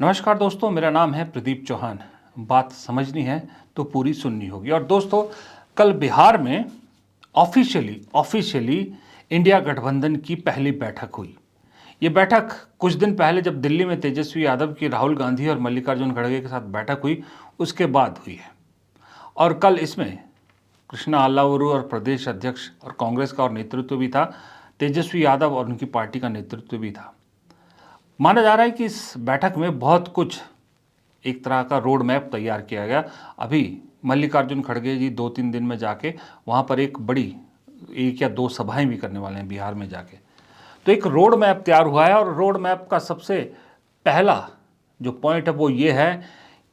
नमस्कार दोस्तों, मेरा नाम है प्रदीप चौहान। बात समझनी है तो पूरी सुननी होगी। और दोस्तों, कल बिहार में ऑफिशियली इंडिया गठबंधन की पहली बैठक हुई। ये बैठक कुछ दिन पहले जब दिल्ली में तेजस्वी यादव की राहुल गांधी और मल्लिकार्जुन खड़गे के साथ बैठक हुई, उसके बाद हुई है। और कल इसमें कृष्णा अल्लावरू और प्रदेश अध्यक्ष और कांग्रेस का और नेतृत्व भी था, तेजस्वी यादव और उनकी पार्टी का नेतृत्व भी था। माना जा रहा है कि इस बैठक में बहुत कुछ एक तरह का रोड मैप तैयार किया गया। अभी मल्लिकार्जुन खड़गे जी 2-3 दिन में जाके वहाँ पर एक या 2 सभाएं भी करने वाले हैं बिहार में जाके। तो एक रोड मैप तैयार हुआ है और रोड मैप का सबसे पहला जो पॉइंट है वो ये है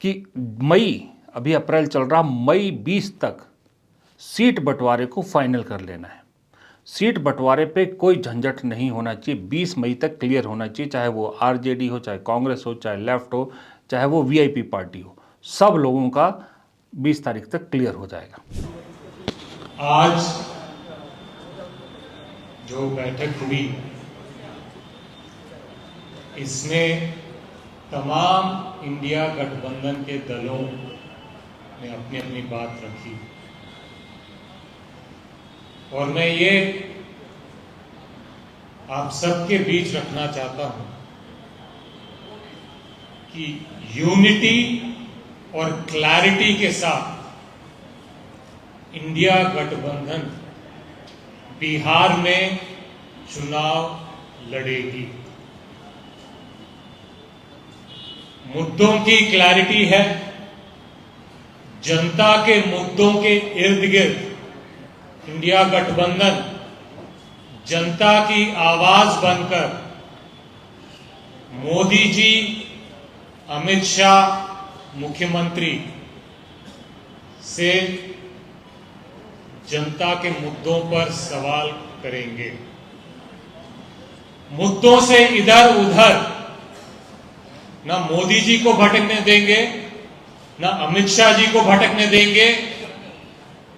कि अभी अप्रैल चल रहा, मई 20 तक सीट बंटवारे को फाइनल कर लेना है। सीट बंटवारे पे कोई झंझट नहीं होना चाहिए, 20 मई तक क्लियर होना चाहिए, चाहे वो आरजेडी हो, चाहे कांग्रेस हो, चाहे लेफ्ट हो, चाहे वो वीआईपी पार्टी हो, सब लोगों का 20 तारीख तक क्लियर हो जाएगा। आज जो बैठक हुई इसमें तमाम इंडिया गठबंधन के दलों ने अपनी अपनी बात रखी और मैं ये आप सबके बीच रखना चाहता हूं कि यूनिटी और क्लैरिटी के साथ इंडिया गठबंधन बिहार में चुनाव लड़ेगी। मुद्दों की क्लैरिटी है, जनता के मुद्दों के इर्द गिर्द इंडिया गठबंधन जनता की आवाज बनकर मोदी जी, अमित शाह मुख्यमंत्री से जनता के मुद्दों पर सवाल करेंगे। मुद्दों से इधर उधर ना मोदी जी को भटकने देंगे, ना अमित शाह जी को भटकने देंगे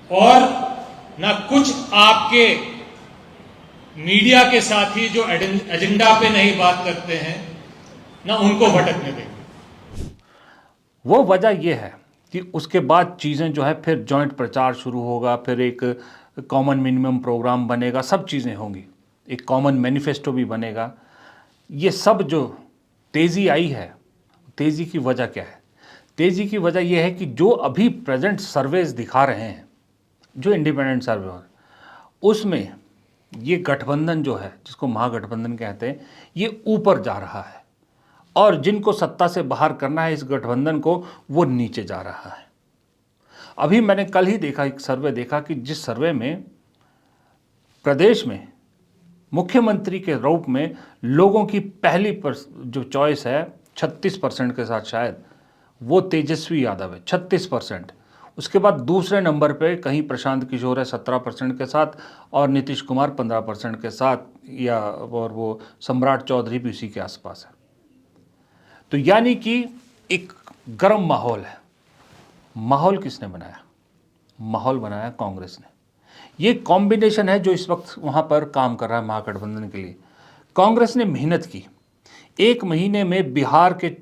और ना कुछ आपके मीडिया के साथी जो एजेंडा पे नहीं बात करते हैं, ना उनको भटकने देंगे। वो वजह यह है कि उसके बाद चीज़ें जो है फिर जॉइंट प्रचार शुरू होगा, फिर एक कॉमन मिनिमम प्रोग्राम बनेगा, सब चीज़ें होंगी, एक कॉमन मैनिफेस्टो भी बनेगा। ये सब जो तेज़ी आई है, तेज़ी की वजह क्या है? तेज़ी की वजह यह है कि जो अभी प्रेजेंट सर्वेज दिखा रहे हैं, जो इंडिपेंडेंट सर्वे, उसमें ये गठबंधन जो है, जिसको महागठबंधन कहते हैं, ये ऊपर जा रहा है और जिनको सत्ता से बाहर करना है इस गठबंधन को, वो नीचे जा रहा है। अभी मैंने कल ही देखा, एक सर्वे देखा कि जिस सर्वे में प्रदेश में मुख्यमंत्री के रूप में लोगों की पहली जो चॉइस है 36% के साथ, शायद वो तेजस्वी यादव है, 36%। उसके बाद दूसरे नंबर पे कहीं प्रशांत किशोर है 17% के साथ और नीतीश कुमार 15% के साथ, और वो सम्राट चौधरी भी उसी के आसपास है। तो यानी कि एक गर्म माहौल है। माहौल किसने बनाया? माहौल बनाया कांग्रेस ने। ये कॉम्बिनेशन है जो इस वक्त वहाँ पर काम कर रहा है महागठबंधन के लिए। कांग्रेस ने मेहनत की, 1 महीने में बिहार के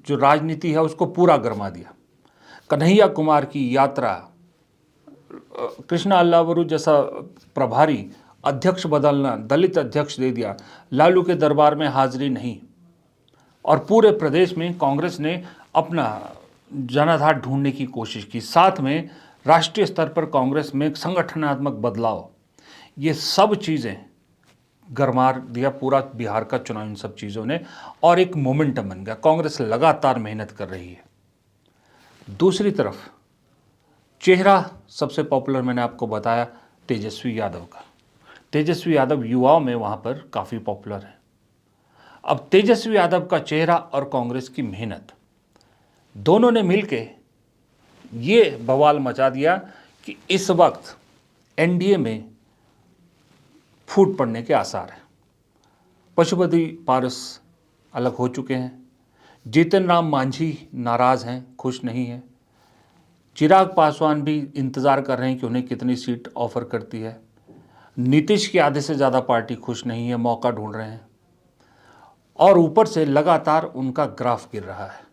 जो राजनीति है उसको पूरा गरमा दिया। कन्हैया कुमार की यात्रा, कृष्णा अल्लावरू जैसा प्रभारी अध्यक्ष बदलना, दलित अध्यक्ष दे दिया, लालू के दरबार में हाजिरी नहीं, और पूरे प्रदेश में कांग्रेस ने अपना जनाधार ढूंढने की कोशिश की। साथ में राष्ट्रीय स्तर पर कांग्रेस में एक संगठनात्मक बदलाव, ये सब चीज़ें गरमा दिया पूरा बिहार का चुनाव इन सब चीज़ों ने, और एक मोमेंटम बन गया। कांग्रेस लगातार मेहनत कर रही है। दूसरी तरफ चेहरा सबसे पॉपुलर मैंने आपको बताया तेजस्वी यादव का। तेजस्वी यादव युवाओं में वहाँ पर काफ़ी पॉपुलर है। अब तेजस्वी यादव का चेहरा और कांग्रेस की मेहनत, दोनों ने मिलके ये बवाल मचा दिया कि इस वक्त एनडीए में फूट पड़ने के आसार हैं। पशुपति पारस अलग हो चुके हैं, जीतन राम मांझी नाराज़ हैं, खुश नहीं हैं, चिराग पासवान भी इंतज़ार कर रहे हैं कि उन्हें कितनी सीट ऑफर करती है, नीतीश की आधे से ज़्यादा पार्टी खुश नहीं है, मौका ढूंढ रहे हैं। और ऊपर से लगातार उनका ग्राफ गिर रहा है।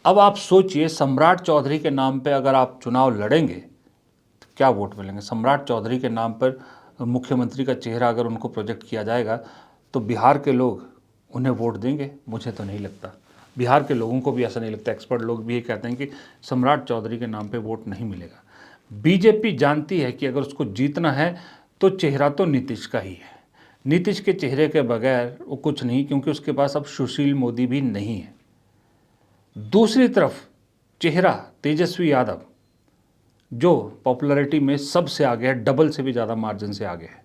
अब आप सोचिए, सम्राट चौधरी के नाम पे अगर आप चुनाव लड़ेंगे तो क्या वोट मिलेंगे? सम्राट चौधरी के नाम पर मुख्यमंत्री का चेहरा अगर उनको प्रोजेक्ट किया जाएगा तो बिहार के लोग उन्हें वोट देंगे? मुझे तो नहीं लगता। बिहार के लोगों को भी ऐसा नहीं लगता। एक्सपर्ट लोग भी ये कहते हैं कि सम्राट चौधरी के नाम पे वोट नहीं मिलेगा। बीजेपी जानती है कि अगर उसको जीतना है तो चेहरा तो नीतीश का ही है। नीतीश के चेहरे के बगैर वो कुछ नहीं, क्योंकि उसके पास अब सुशील मोदी भी नहीं है। दूसरी तरफ चेहरा तेजस्वी यादव, जो पॉपुलैरिटी में सबसे आगे है, डबल से भी ज़्यादा मार्जिन से आगे है।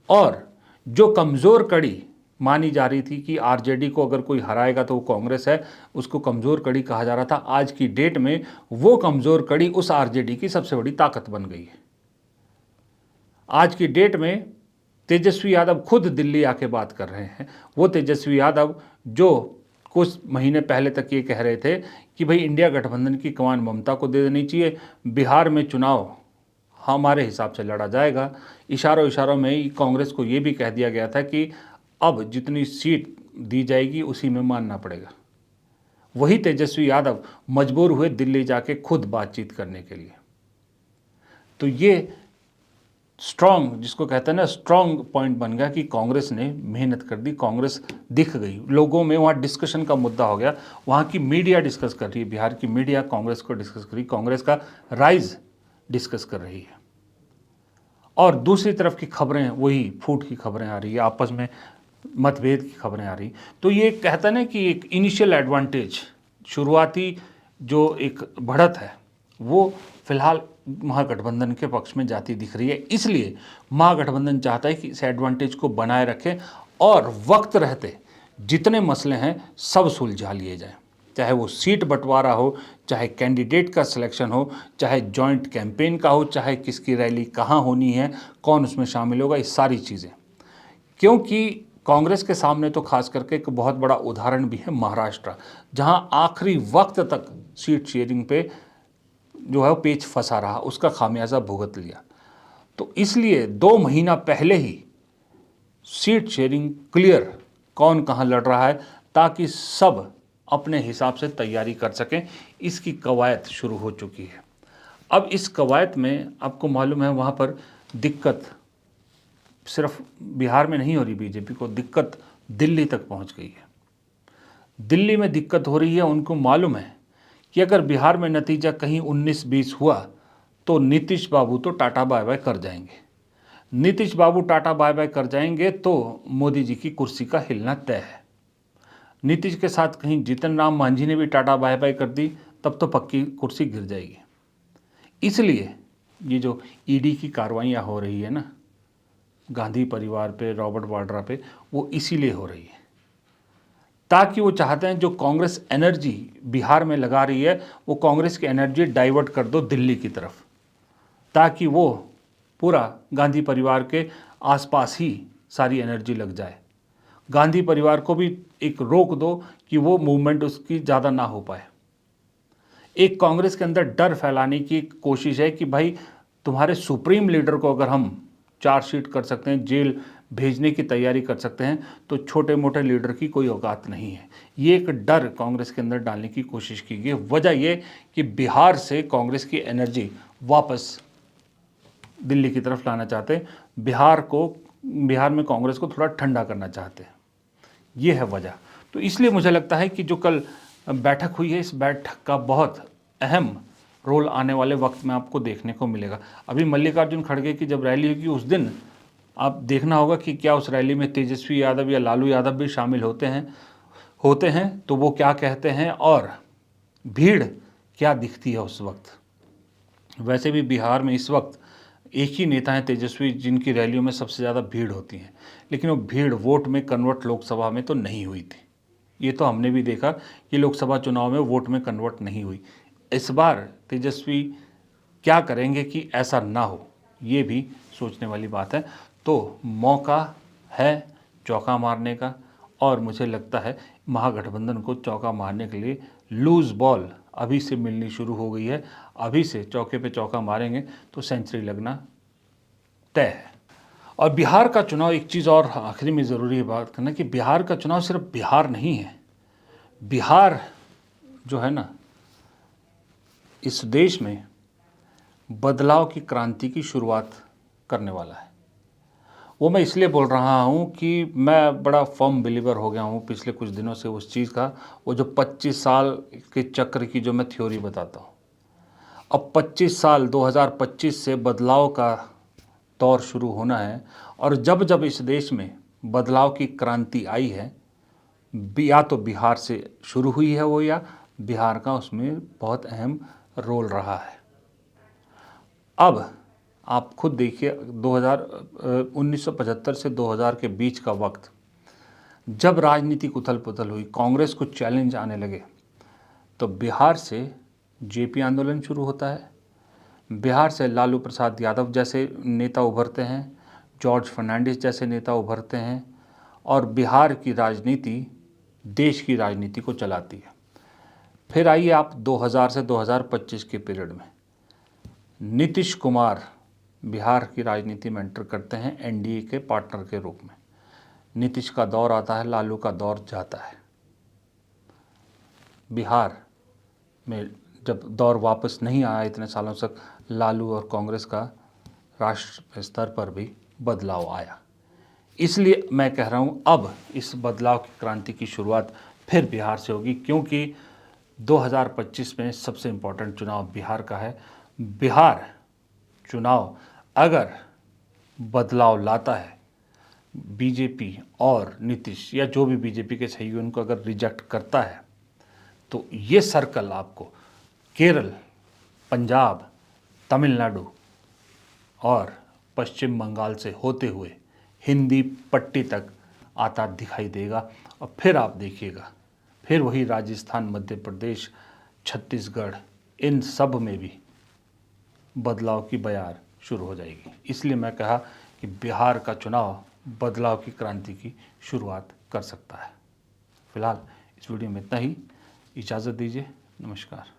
और जो कमज़ोर कड़ी मानी जा रही थी कि आरजेडी को अगर कोई हराएगा तो वो कांग्रेस है, उसको कमज़ोर कड़ी कहा जा रहा था, आज की डेट में वो कमज़ोर कड़ी उस आरजेडी की सबसे बड़ी ताकत बन गई है। आज की डेट में तेजस्वी यादव खुद दिल्ली आके बात कर रहे हैं। वो तेजस्वी यादव जो कुछ महीने पहले तक ये कह रहे थे कि भाई इंडिया गठबंधन की कमान ममता को दे देनी चाहिए, बिहार में चुनाव हमारे हिसाब से लड़ा जाएगा। इशारों इशारों में ही कांग्रेस को ये भी कह दिया गया था कि अब जितनी सीट दी जाएगी उसी में मानना पड़ेगा। वही तेजस्वी यादव मजबूर हुए दिल्ली जाके खुद बातचीत करने के लिए। तो ये स्ट्रॉन्ग, जिसको कहते हैं ना, स्ट्रॉन्ग पॉइंट बन गया कि कांग्रेस ने मेहनत कर दी, कांग्रेस दिख गई लोगों में। वहाँ डिस्कशन का मुद्दा हो गया, वहाँ की मीडिया डिस्कस कर रही है, बिहार की मीडिया कांग्रेस को डिस्कस कर रही, कांग्रेस का राइज डिस्कस कर रही है। और दूसरी तरफ की खबरें वही फूट की खबरें आ रही है, आपस में मतभेद की खबरें आ रही। तो ये कहता ना कि एक इनिशियल एडवांटेज, शुरुआती जो एक बढ़त है, वो फिलहाल महागठबंधन के पक्ष में जाती दिख रही है। इसलिए महागठबंधन चाहता है कि इस एडवांटेज को बनाए रखें और वक्त रहते जितने मसले हैं सब सुलझा लिए जाएं, चाहे वो सीट बंटवारा हो, चाहे कैंडिडेट का सिलेक्शन हो, चाहे जॉइंट कैंपेन का हो, चाहे किसकी रैली कहाँ होनी है, कौन उसमें शामिल होगा, ये सारी चीज़ें। क्योंकि कांग्रेस के सामने तो खास करके एक बहुत बड़ा उदाहरण भी है महाराष्ट्र, जहां आखिरी वक्त तक सीट शेयरिंग पे जो है पेच फंसा रहा, उसका खामियाजा भुगत लिया। तो इसलिए 2 महीना पहले ही सीट शेयरिंग क्लियर, कौन कहाँ लड़ रहा है, ताकि सब अपने हिसाब से तैयारी कर सकें। इसकी कवायद शुरू हो चुकी है। अब इस कवायद में आपको मालूम है वहाँ पर दिक्कत सिर्फ बिहार में नहीं हो रही, बीजेपी को दिक्कत दिल्ली तक पहुँच गई है। दिल्ली में दिक्कत हो रही है, उनको मालूम है कि अगर बिहार में नतीजा कहीं 19-20 हुआ तो नीतीश बाबू तो टाटा बाय बाय कर जाएंगे। नीतीश बाबू टाटा बाय बाय कर जाएंगे तो मोदी जी की कुर्सी का हिलना तय है। नीतीश के साथ कहीं जीतन राम मांझी ने भी टाटा बाय बाय कर दी, तब तो पक्की कुर्सी गिर जाएगी। इसलिए ये जो ईडी की कार्रवाइयाँ हो रही है ना गांधी परिवार पे, रॉबर्ट वाड्रा पे, वो इसीलिए हो रही है ताकि वो चाहते हैं जो कांग्रेस एनर्जी बिहार में लगा रही है वो कांग्रेस की एनर्जी डाइवर्ट कर दो दिल्ली की तरफ, ताकि वो पूरा गांधी परिवार के आसपास ही सारी एनर्जी लग जाए। गांधी परिवार को भी एक रोक दो कि वो मूवमेंट उसकी ज़्यादा ना हो पाए। एक कांग्रेस के अंदर डर फैलाने की कोशिश है कि भाई तुम्हारे सुप्रीम लीडर को अगर हम चार्जशीट कर सकते हैं, जेल भेजने की तैयारी कर सकते हैं, तो छोटे मोटे लीडर की कोई औकात नहीं है। ये एक डर कांग्रेस के अंदर डालने की कोशिश की गई। वजह ये कि बिहार से कांग्रेस की एनर्जी वापस दिल्ली की तरफ लाना चाहते हैं, बिहार में कांग्रेस को थोड़ा ठंडा करना चाहते हैं। ये है वजह। तो इसलिए मुझे लगता है कि जो कल बैठक हुई है, इस बैठक का बहुत अहम रोल आने वाले वक्त में आपको देखने को मिलेगा। अभी मल्लिकार्जुन खड़गे की जब रैली होगी उस दिन आप देखना होगा कि क्या उस रैली में तेजस्वी यादव या लालू यादव भी शामिल होते हैं तो वो क्या कहते हैं और भीड़ क्या दिखती है उस वक्त। वैसे भी बिहार में इस वक्त एक ही नेता हैं तेजस्वी, जिनकी रैलियों में सबसे ज़्यादा भीड़ होती है, लेकिन वो भीड़ वोट में कन्वर्ट लोकसभा में तो नहीं हुई थी। ये तो हमने भी देखा कि लोकसभा चुनाव में वोट में कन्वर्ट नहीं हुई। इस बार तेजस्वी क्या करेंगे कि ऐसा ना हो, ये भी सोचने वाली बात है। तो मौका है चौका मारने का, और मुझे लगता है महागठबंधन को चौका मारने के लिए लूज बॉल अभी से मिलनी शुरू हो गई है। अभी से चौके पे चौका मारेंगे तो सेंचुरी लगना तय है। और बिहार का चुनाव, एक चीज़ और आखिरी में ज़रूरी है बात करना कि बिहार का चुनाव सिर्फ बिहार नहीं है। बिहार जो है ना, इस देश में बदलाव की क्रांति की शुरुआत करने वाला है। वो मैं इसलिए बोल रहा हूँ कि मैं बड़ा फर्म बिलीवर हो गया हूँ पिछले कुछ दिनों से उस चीज़ का। वो जो 25 साल के चक्र की जो मैं थ्योरी बताता हूँ, अब 25 साल 2025 से बदलाव का दौर शुरू होना है। और जब जब इस देश में बदलाव की क्रांति आई है, या तो बिहार से शुरू हुई है वो, या बिहार का उसमें बहुत अहम रोल रहा है। अब आप खुद देखिए 1975 से 2000 के बीच का वक्त, जब राजनीतिक उथल पुथल हुई, कांग्रेस को चैलेंज आने लगे, तो बिहार से जेपी आंदोलन शुरू होता है। बिहार से लालू प्रसाद यादव जैसे नेता उभरते हैं, जॉर्ज फर्नांडिस जैसे नेता उभरते हैं, और बिहार की राजनीति देश की राजनीति को चलाती है। फिर आइए आप 2000 से 2025 के पीरियड में, नीतीश कुमार बिहार की राजनीति में एंटर करते हैं एनडीए के पार्टनर के रूप में। नीतीश का दौर आता है, लालू का दौर जाता है। बिहार में जब दौर वापस नहीं आया इतने सालों तक, लालू और कांग्रेस का राष्ट्र स्तर पर भी बदलाव आया। इसलिए मैं कह रहा हूँ अब इस बदलाव की क्रांति की शुरुआत फिर बिहार से होगी, क्योंकि 2025 में सबसे इम्पोर्टेंट चुनाव बिहार का है। बिहार चुनाव अगर बदलाव लाता है, बीजेपी और नीतीश या जो भी बीजेपी के सहयोगी उनको अगर रिजेक्ट करता है, तो ये सर्कल आपको केरल, पंजाब, तमिलनाडु और पश्चिम बंगाल से होते हुए हिंदी पट्टी तक आता दिखाई देगा। और फिर आप देखिएगा, फिर वही राजस्थान, मध्य प्रदेश, छत्तीसगढ़, इन सब में भी बदलाव की बयार शुरू हो जाएगी। इसलिए मैं कहा कि बिहार का चुनाव बदलाव की क्रांति की शुरुआत कर सकता है। फिलहाल इस वीडियो में इतना ही। इजाज़त दीजिए। नमस्कार।